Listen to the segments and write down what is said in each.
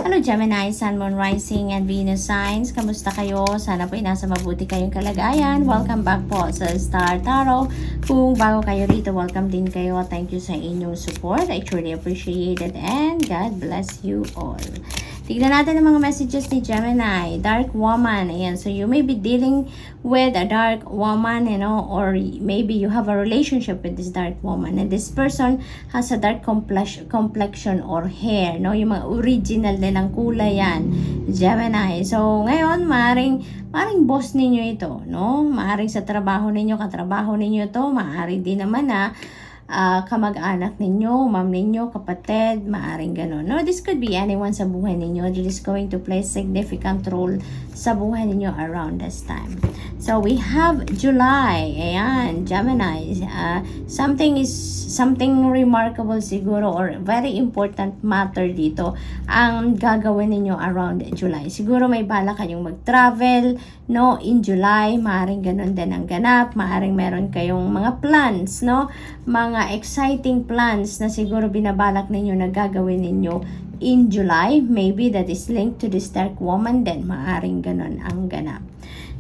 Hello Gemini, Sun, Moon, Rising, and Venus signs. Kamusta kayo? Sana po nasa mabuti kayong kalagayan. Welcome back po sa Star Tarot. Kung bago kayo rito, welcome din kayo. Thank you sa inyong support. I truly appreciate it and God bless you all. Tignan natin ang mga messages ni Gemini. Dark woman. Ayan. So, you may be dealing with a dark woman, you know, or maybe you have a relationship with this dark woman. And this person has a dark complexion or hair, no? Yung mga original nilang kulay yan. Gemini. So, ngayon, maring boss ninyo ito, no? Maaring sa trabaho ninyo, katrabaho ninyo to. Maaring din naman na kamag-anak ninyo, ma'am ninyo, kapatid, maaring gano'n. No, this could be anyone sa buhay ninyo that is going to play significant role sa buhay ninyo around this time. So, we have July. Ayan, Gemini. Something remarkable siguro or very important matter dito ang gagawin ninyo around July. Siguro may bala kayong mag-travel, no, in July. Maaring gano'n din ang ganap. Maaring meron kayong mga plans, no, mga exciting plans na siguro binabalak ninyo na gagawin ninyo in July. Maybe that is linked to this dark woman then. Maaring ganon ang ganap.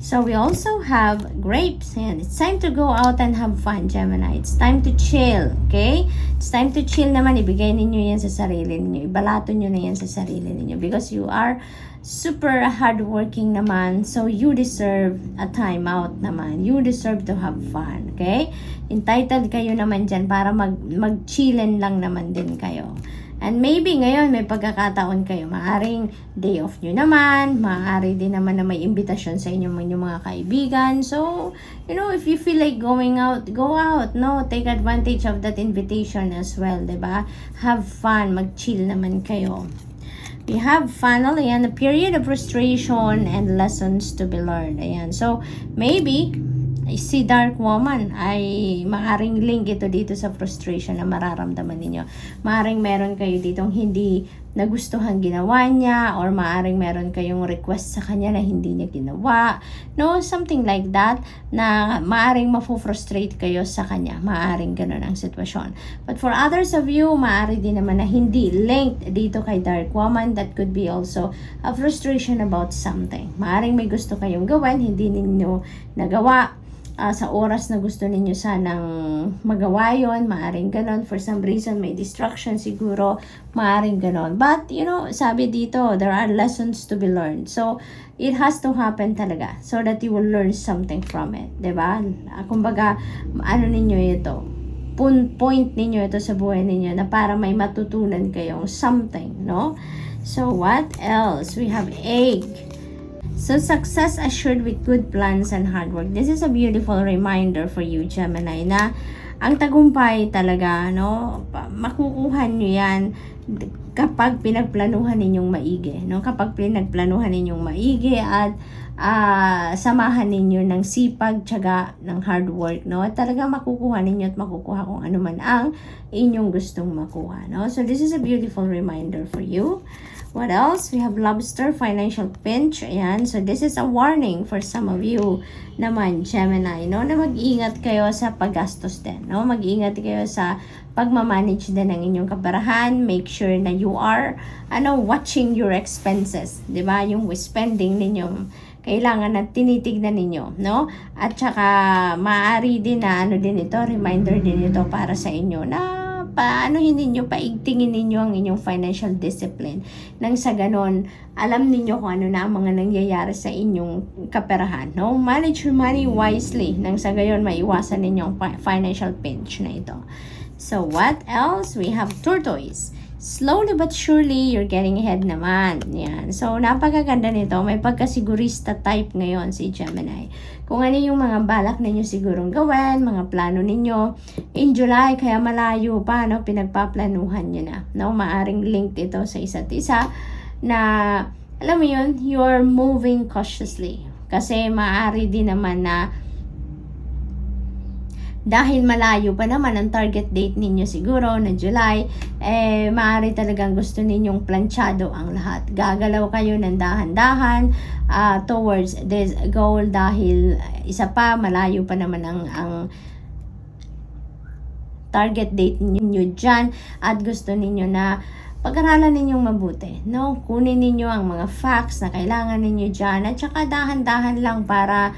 So we also have grapes and it's time to go out and have fun, Gemini. It's time to chill, okay? It's time to chill naman. Ibigay ninyo yan sa sarili ninyo. Ibalato nyo na yan sa sarili ninyo because you are super hardworking naman. So you deserve a time out naman. You deserve to have fun, okay? Entitled kayo naman dyan para mag-chillen lang naman din kayo. And maybe ngayon may pagkakataon kayo. Maaring day off nyo naman. Maaari din naman na may imbitasyon sa inyong mga kaibigan. So, you know, if you feel like going out, go out. No, take advantage of that invitation as well, diba? Have fun. Mag-chill naman kayo. We have finally a period of frustration and lessons to be learned. Ayan. So, maybe si dark woman ay maaaring link ito dito sa frustration na mararamdaman ninyo. Maaaring meron kayo ditong hindi nagustuhan ginawa niya or maaaring meron kayong request sa kanya na hindi niya ginawa. No, something like that na maaaring mafo-frustrate kayo sa kanya. Maaaring ganun ang sitwasyon. But for others of you, maaari din naman na hindi linked dito kay dark woman. That could be also a frustration about something. Maaaring may gusto kayong gawin, hindi ninyo nagawa. Sa oras na gusto ninyo sanang magawa yun, maaring ganon. For some reason, may distraction siguro, maaring ganon. But, you know, sabi dito, there are lessons to be learned. So, it has to happen talaga so that you will learn something from it. Diba? Kumbaga, ano ninyo ito? Point ninyo ito sa buhay ninyo na para may matutunan kayong something, no? So, what else? We have egg. So, success assured with good plans and hard work. This is a beautiful reminder for you, Gemini, na ang tagumpay talaga, no, makukuha nyo yan kapag pinagplanuhan ninyong maigi, no? Kapag pinagplanuhan ninyong maigi at samahan ninyo ng sipag, tiyaga, ng hard work, no? Talaga makukuha ninyo at makukuha kung ano man ang inyong gustong makuha, no? So, this is a beautiful reminder for you. What else? We have lobster, financial pinch. Ayan. So, this is a warning for some of you naman, Gemini, no? Na mag-iingat kayo sa paggastos din, no? Mag-iingat kayo sa pagmamanage din ng inyong kaperahan. Make sure na you are, watching your expenses. Diba? Yung spending ninyo, kailangan na tinitignan ninyo, no? At saka, maaari din na, din ito, reminder din ito para sa inyo na paanohin ninyo, paigtingin ninyo ang inyong financial discipline. Nang sa ganon, alam ninyo kung ano na ang mga nangyayari sa inyong kaperahan. No? Manage your money wisely. Nang sa gayon, maiwasan ninyo ang financial pinch na ito. So, what else? We have tortoise. Slowly but surely, you're getting ahead naman. Yan. So, napakaganda nito. May pagkasigurista type ngayon si Gemini. Kung ano yung mga balak ninyo sigurong gawin, mga plano ninyo, in July, kaya malayo pa, no, pinagpaplanuhan nyo na. No? Maaring linked ito sa isa't isa na, alam mo yun, you're moving cautiously. Kasi maaari din naman na dahil malayo pa naman ang target date ninyo siguro na July, maaari talagang gusto ninyong planchado ang lahat. Gagalaw kayo ng dahan-dahan towards this goal dahil isa pa, malayo pa naman ang target date ninyo dyan at gusto ninyo na pag-aralan ninyong mabuti, no? Kunin ninyo ang mga facts na kailangan ninyo dyan, at saka dahan-dahan lang para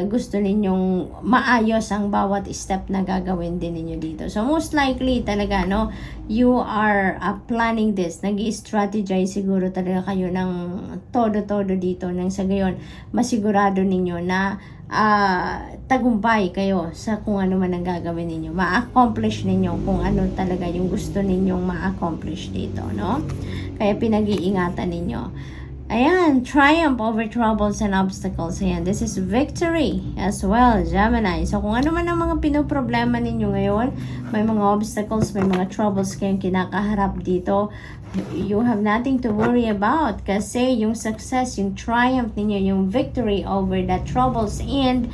gusto ninyong maayos ang bawat step na gagawin din ninyo dito. So most likely talaga, no, you are planning this, nag-i-strategize siguro talaga kayo ng todo-todo dito, nang sa gayon masigurado ninyo na tagumpay kayo sa kung ano man ang gagawin ninyo, ma-accomplish ninyo kung ano talaga yung gusto ninyong ma-accomplish dito, no? Kaya pinag-iingatan ninyo. Ayan, triumph over troubles and obstacles. Ayan, this is victory as well, Gemini. So, kung ano man ang mga pinoproblema ninyo ngayon, may mga obstacles, may mga troubles kayong kinakaharap dito, you have nothing to worry about. Kasi yung success, yung triumph ninyo, yung victory over the troubles and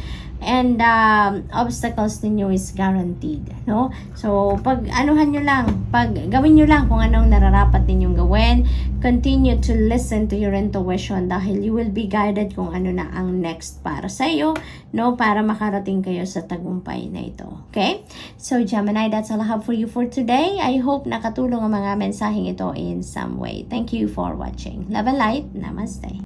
obstacles ninyo is guaranteed, no? So, pag anuhan nyo lang, pag gawin nyo lang kung anong nararapat ninyong gawin, continue to listen to your intuition dahil you will be guided kung ano na ang next para sa iyo, no? Para makarating kayo sa tagumpay na ito, okay? So, Gemini, that's all I have for you for today. I hope nakatulong ang mga mensaheng ito in some way. Thank you for watching. Love and light. Namaste.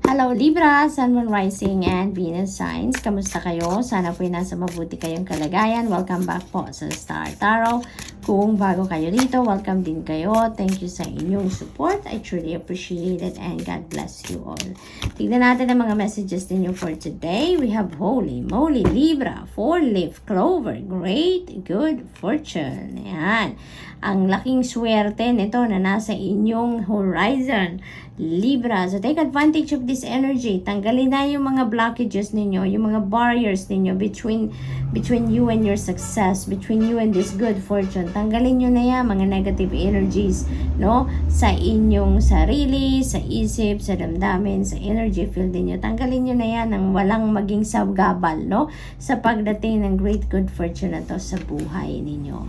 Hello Libra, Sun, Moon, Rising, and Venus signs. Kamusta kayo? Sana po'y nasa mabuti kayong kalagayan. Welcome back po sa Star Tarot. Kung bago kayo dito, welcome din kayo. Thank you sa inyong support. I truly appreciate it and God bless you all. Tignan natin ang mga messages ninyo for today. We have Holy Moly Libra, 4-leaf clover, great good fortune. Ayan. Ang laking swerte nito na nasa inyong horizon, Libra. So take advantage of this energy. Tanggalin na yung mga blockages ninyo, yung mga barriers ninyo between you and your success, between you and this good fortune. Tanggalin nyo na yan, mga negative energies, no? Sa inyong sarili, sa isip, sa damdamin, sa energy field niyo. Tanggalin nyo na yan ng walang maging sabgabal, no? Sa pagdating ng great good fortune na to sa buhay ninyo.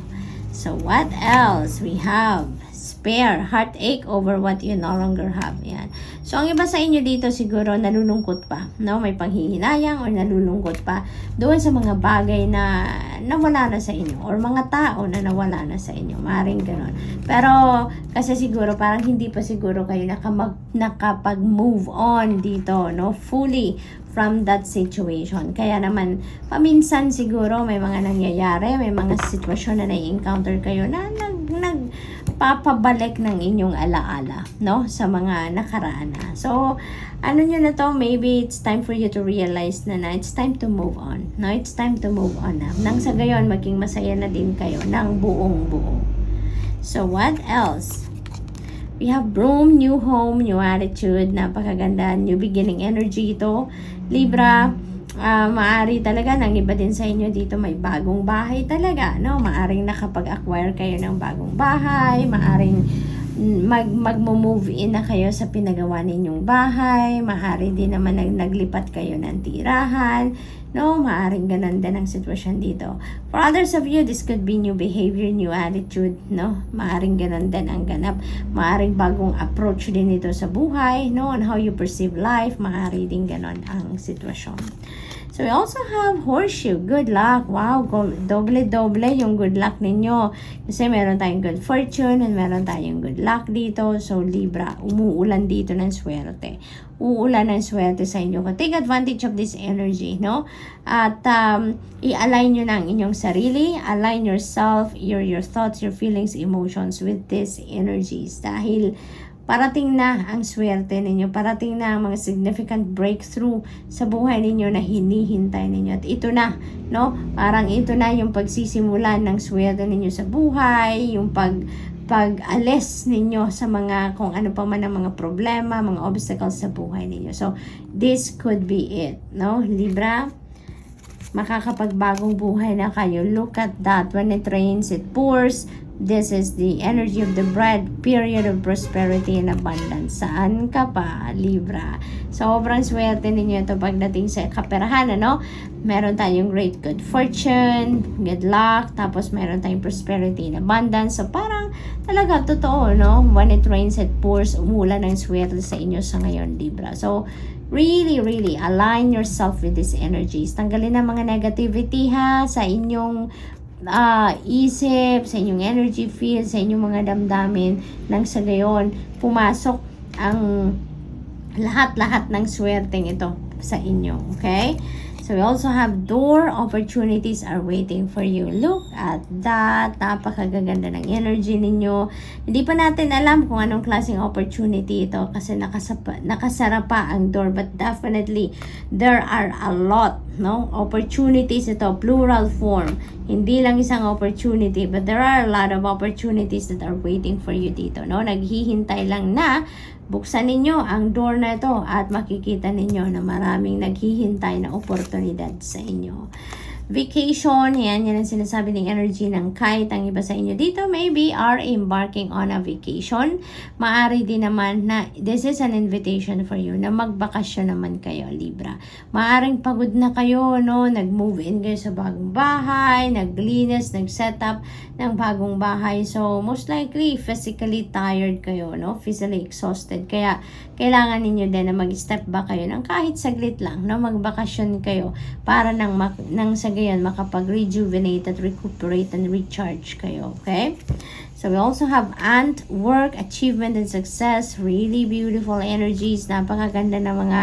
So what else? We have spare, heartache over what you no longer have. Yan. So ang iba sa inyo dito siguro nalulungkot pa, no? May panghihinayang or nalulungkot pa doon sa mga bagay na nawala na sa inyo or mga tao na nawala na sa inyo. Maring gano'n. Pero kasi siguro parang hindi pa siguro kayo nakapag-move on dito, no? Fully from that situation. Kaya naman, paminsan siguro may mga nangyayari, may mga sitwasyon na nai-encounter kayo na nagpapabalik ng inyong alaala, no? Sa mga nakaraan na. So, ano nyo na to, maybe it's time for you to realize na it's time to move on, no? It's time to move on na. Nang sa gayon, maging masaya na din kayo ng buong buo. So, what else? We have Broom, new home, new attitude, napakaganda, new beginning energy ito. Libra, maari talaga ng iba din sa inyo dito may bagong bahay talaga, no? Maaring nakapag-acquire kayo ng bagong bahay, maaring mag-move in na kayo sa pinagawa ninyong bahay, maaari din naman naglipat kayo ng tirahan, no? Maaring ganun din ang sitwasyon dito. For others of you, this could be new behavior, new attitude, no? Maaring ganun din ang ganap. Maaring bagong approach din ito sa buhay, no? On how you perceive life, maaari din ganun ang sitwasyon. So, we also have horseshoe. Good luck. Wow, doble-doble yung good luck ninyo. Kasi meron tayong good fortune and meron tayong good luck dito. So, Libra, umuulan dito ng swerte. Uulan ng swerte sa inyo. Take advantage of this energy, no? At i-align nyo na ang inyong sarili. Align yourself, your thoughts, your feelings, emotions with these energies. Dahil parating na ang swerte ninyo, parating na ang mga significant breakthrough sa buhay ninyo na hinihintay ninyo. At ito na, no? Parang ito na yung pagsisimulan ng swerte ninyo sa buhay, yung pag-alis ninyo sa mga, kung ano pa man ang mga problema, mga obstacles sa buhay ninyo. So, this could be it, no? Libra, makakapagbagong buhay na kayo. Look at that. When it rains, it pours. This is the energy of the bread, period of prosperity and abundance. Saan ka pa, Libra? Sobrang swerte ninyo ito pagdating sa kaperahan, ano? Meron tayong great good fortune, good luck, tapos meron tayong prosperity and abundance. So parang talaga totoo, no? When it rains, it pours. Umulan ng swerte sa inyo sa ngayon, Libra. So, really, really align yourself with these energies. Tanggalin ang mga negativity ha sa inyong isip, sa inyong energy field, sa inyong mga damdamin, nang sa gayon, pumasok ang lahat-lahat ng swerteng ito sa inyo. Okay? So, we also have door opportunities are waiting for you. Look at that. Napakaganda ng energy ninyo. Hindi pa natin alam kung anong klaseng opportunity ito kasi nakasara pa ang door. But definitely, there are a lot, no? Opportunities ito, plural form. Hindi lang isang opportunity, but there are a lot of opportunities that are waiting for you dito, no? Naghihintay lang na buksan ninyo ang door na ito at makikita ninyo na maraming naghihintay na oportunidad sa inyo. Vacation, yan ang sinasabi ng energy ng kite. Ang iba sa inyo dito maybe are embarking on a vacation. Maari din naman na this is an invitation for you na magbakasyon naman kayo, Libra. Maaring pagod na kayo, no? Nag-move in kayo sa bagong bahay, naglinis, nag-setup ng bagong bahay. So, most likely, physically tired kayo, no? Physically exhausted. Kaya, kailangan ninyo din na mag-step back kayo ng kahit saglit lang, no? Magbakasyon kayo para nang sa gayon makapag-rejuvenate at recuperate and recharge kayo. Okay? So, we also have ant, work, achievement, and success. Really beautiful energies. Napakaganda na mga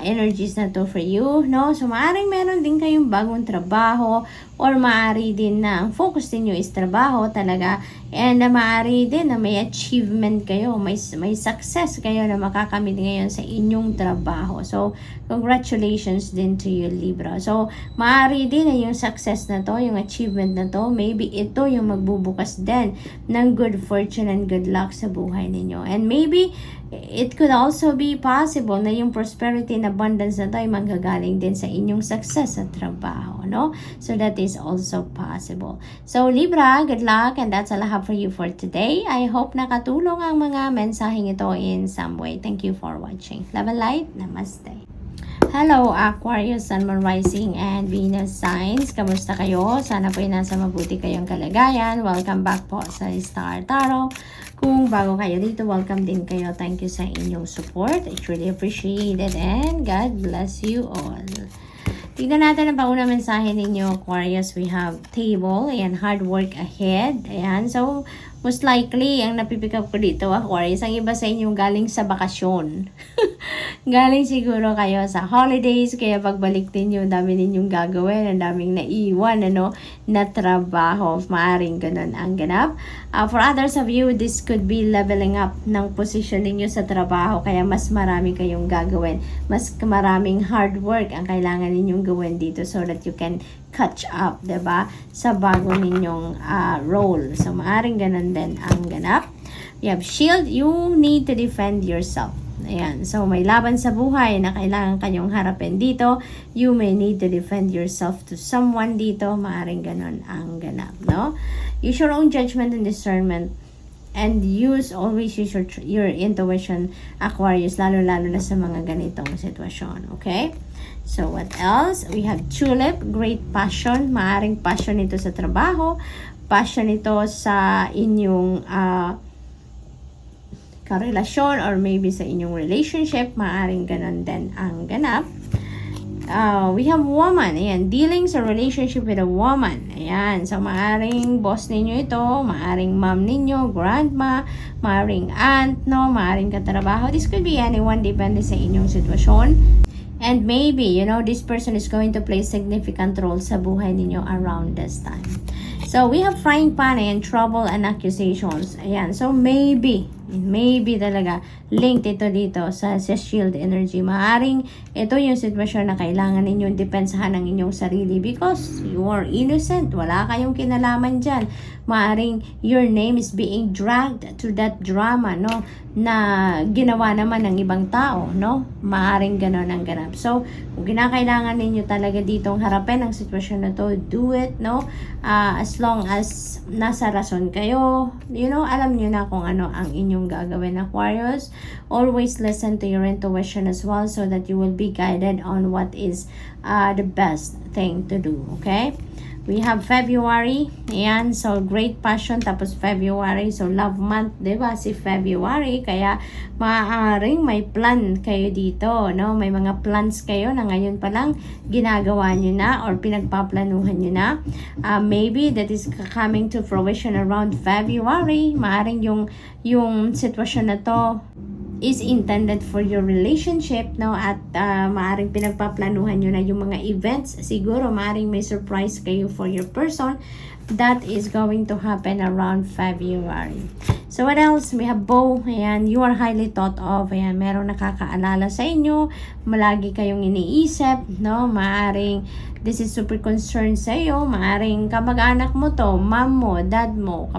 energies na to for you, no? So, maaaring meron din kayong bagong trabaho or maaari din na ang focus niyo is trabaho talaga and maaari din na may achievement kayo, may success kayo na makakamit ngayon sa inyong trabaho. So, congratulations din to you, Libra. So, maaari din na yung success na to, yung achievement na to, maybe ito yung magbubukas din ng good fortune and good luck sa buhay ninyo. And maybe, it could also be possible na yung prosperity and abundance na to ay manggagaling din sa inyong success sa trabaho, no? So, that is also possible. So, Libra, good luck and that's all I have for you for today. I hope nakatulong ang mga mensaheng ito in some way. Thank you for watching. Love and light. Namaste. Hello, Aquarius, Sun, Moon, Rising, and Venus signs. Kamusta kayo? Sana po nasa mabuti kayong kalagayan. Welcome back po sa Star Tarot. Kung bago kayo dito, welcome din kayo. Thank you sa inyong support. It's really appreciated and God bless you all. Tignan natin ang paunang mensahe ninyo, Aquarius. We have table. Ayan, hard work ahead. Ayan, so most likely, ang napipick up ko dito, Aquarius, ang iba sa inyo galing sa bakasyon. Galing siguro kayo sa holidays, kaya pagbalik ninyo, dami ninyong gagawin, ang daming naiwan, na trabaho. Maaring ganun ang ganap. For others of you, this could be leveling up ng position ninyo sa trabaho, kaya mas marami kayong gagawin. Mas maraming hard work ang kailangan ninyong gawin dito so that you can catch up, diba? Sa bago ninyong role. So, maaring ganun din ang ganap. You have shield, you need to defend yourself. Ayan. So, may laban sa buhay na kailangan kanyong harapin dito. You may need to defend yourself to someone dito. Maaring ganun ang ganap, no? Use your own judgment and discernment and always use your intuition, Aquarius, lalo-lalo na sa mga ganitong sitwasyon, okay? So, what else? We have tulip, great passion. Maaring passion ito sa trabaho. Passion ito sa inyong karelasyon or maybe sa inyong relationship. Maaring ganon din ang ganap. We have woman. Ayan, dealings or relationship with a woman. Ayan, so maaring boss ninyo ito, maaring mom ninyo, grandma, maaring aunt, no, maaring katrabaho. This could be anyone, depende sa inyong sitwasyon. And maybe, this person is going to play significant role sa buhay ninyo around this time. So, we have frying pan and trouble and accusations. Ayan, so maybe talaga linked ito dito sa shield energy. Maaring ito yung sitwasyon na kailangan ninyong depensahan ang inyong sarili because you are innocent. Wala kayong kinalaman dyan. Maaring your name is being dragged to that drama, no? Na ginawa naman ng ibang tao, no? Maaring ganon ang ganap. So, kung kinakailangan ninyo talaga ditong harapin ang sitwasyon na to, do it, no? As long as nasa rason kayo, alam nyo na kung ano ang inyong gagawin, Aquarius. Always listen to your intuition as well so that you will be guided on what is the best thing to do, okay? We have February. Ayan. So, great passion. Tapos February. So, love month. Diba? Si February. Kaya, maaaring may plan kayo dito. No? May mga plans kayo na ngayon pa lang ginagawa nyo na or pinagpaplanuhan nyo na. Maybe that is coming to fruition around February. Maaaring yung sitwasyon na to is intended for your relationship, no? At maaring pinagpaplanuhan nyo na yung mga events. Siguro maaring may surprise kayo for your person that is going to happen around February. So what else? We have Bow. Ayan, you are highly thought of. Ayan, merong nakakaalala sa inyo. Malagi kayong iniisip, no? Maaring this is super concerned sa iyo. Maaring kamag-anak mo to, mom mo, dad mo,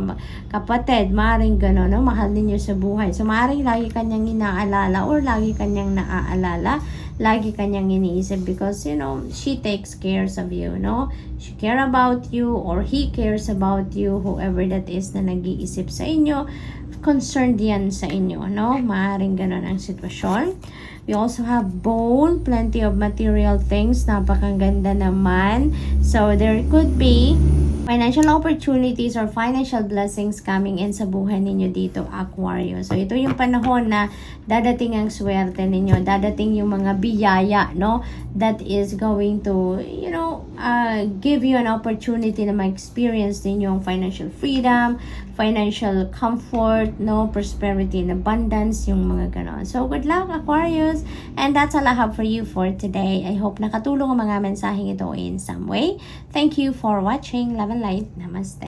kapatid, maaring gano'n, no? Mahal ninyo sa buhay. So maaring lagi kanyang inaalala or lagi kanyang naaalala. Lagi kanyang iniisip because, you know, she takes cares of you, no? She care about you or he cares about you, whoever that is na nag-iisip sa inyo. Concerned yan sa inyo, no? Maaring ganun ang sitwasyon. We also have Bone, plenty of material things, napakaganda naman. So, there could be financial opportunities or financial blessings coming in sa buhay ninyo dito, Aquarius. So, ito yung panahon na dadating ang swerte ninyo, dadating yung mga biyaya, no? That is going to, you know, give you an opportunity na ma-experience din yung financial freedom, financial comfort, no? Prosperity and abundance, yung mga ganon. So, good luck, Aquarius! And that's all I have for you for today. I hope nakatulong ang mga mensaheng ito in some way. Thank you for watching. Love and light. Namaste.